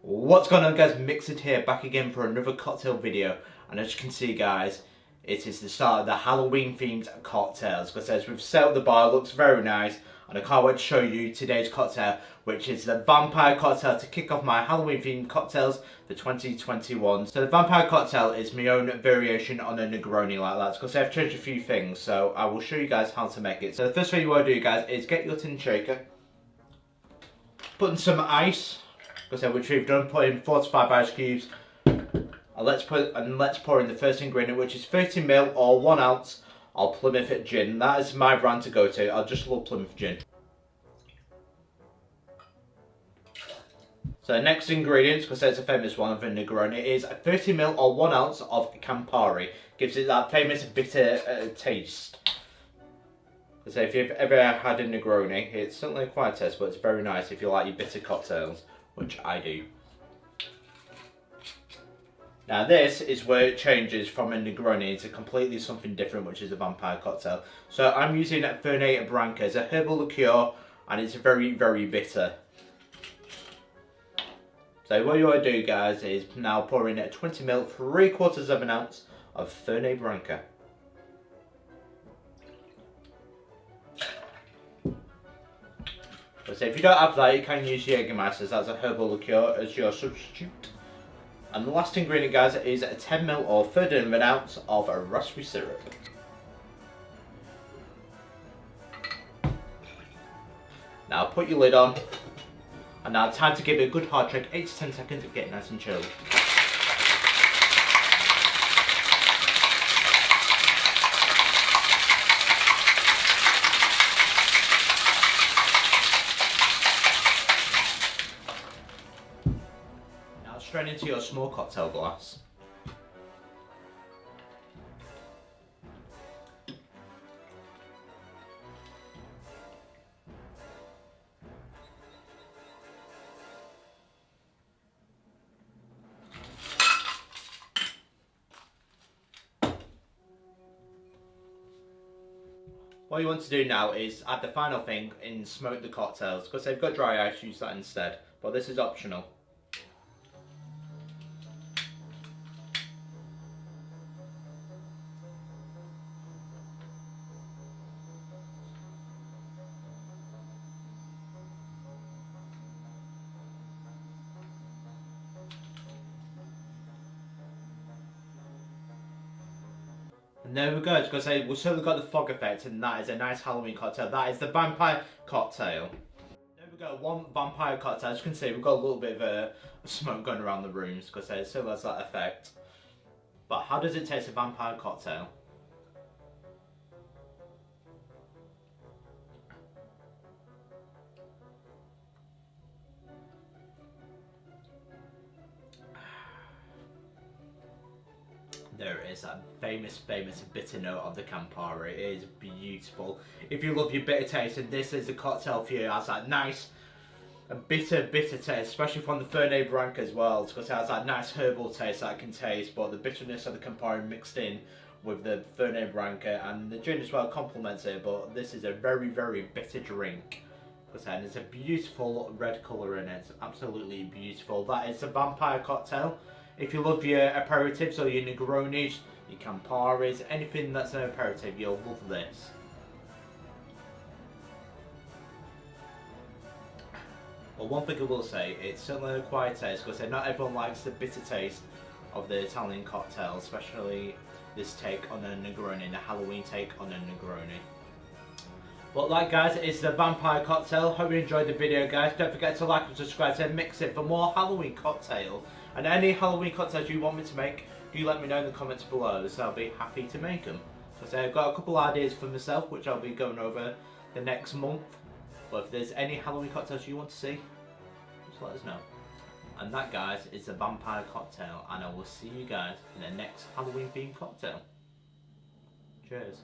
What's going on, guys? Mixed here, back again for another cocktail video. And as you can see, guys, it is the start of the Halloween themed cocktails. Because as we've set up the bar, it looks very nice, and I can't wait to show you today's cocktail, which is the vampire cocktail to kick off my Halloween themed cocktails for 2021. So the vampire cocktail is my own variation on a Negroni like that, because I've changed a few things, so I will show you guys how to make it. So the first thing you want to do, guys, is get your tin shaker, put in some ice, which we've done, put in 4 to 5 ice cubes, and let's pour in the first ingredient, which is 30ml or 1 ounce of Plymouth gin. That is my brand to go to. I just love Plymouth gin. So the next ingredient, because it's a famous one for Negroni, is 30ml or 1 ounce of Campari. Gives it that famous bitter taste. So if you've ever had a Negroni, it's certainly quite a taste, but it's very nice if you like your bitter cocktails, which I do. Now this is where it changes from a Negroni to completely something different, which is a vampire cocktail. So I'm using Fernet Branca as a herbal liqueur, and it's very, very bitter. So what you want to do, guys, is now pour in 20ml, 3/4 of an ounce of Fernet Branca. So if you don't have that, you can use Jägermeister's as a herbal liqueur as your substitute. And the last ingredient, guys, is 10ml or 1/3 of an ounce of raspberry syrup. Now put your lid on, and now time to give it a good hard shake, 8 to 10 seconds, to get nice and chilled. Straight into your small cocktail glass. What you want to do now is add the final thing and smoke the cocktails, because they've got dry ice, use that instead, but this is optional. And there we go, because we've certainly got the fog effect, and that is a nice Halloween cocktail. That is the vampire cocktail. There we go, one vampire cocktail. As you can see, we've got a little bit of a smoke going around the rooms, because it still has that effect. But how does it taste, a vampire cocktail? There it is, that famous bitter note of the Campari. It is beautiful. If you love your bitter taste, and this is a cocktail for you, it has that nice bitter taste, especially from the Fernet Branca as well, because it has that nice herbal taste that I can taste, but the bitterness of the Campari mixed in with the Fernet Branca, and the gin as well complements it. But this is a very, very bitter drink. And it's a beautiful red colour in it. It's absolutely beautiful. That is a vampire cocktail. If you love your aperitifs or your Negronis, your Camparis, anything that's an aperitif, you'll love this. But one thing I will say, it's certainly a quiet taste, because not everyone likes the bitter taste of the Italian cocktail, especially this take on a Negroni, the Halloween take on a Negroni. But like, guys, it's the vampire cocktail. Hope you enjoyed the video, guys. Don't forget to like and subscribe to Mix It for more Halloween cocktails. And any Halloween cocktails you want me to make, do let me know in the comments below, so I'll be happy to make them. So I've got a couple ideas for myself, which I'll be going over the next month. But if there's any Halloween cocktails you want to see, just let us know. And that, guys, is the vampire cocktail. And I will see you guys in the next Halloween themed cocktail. Cheers.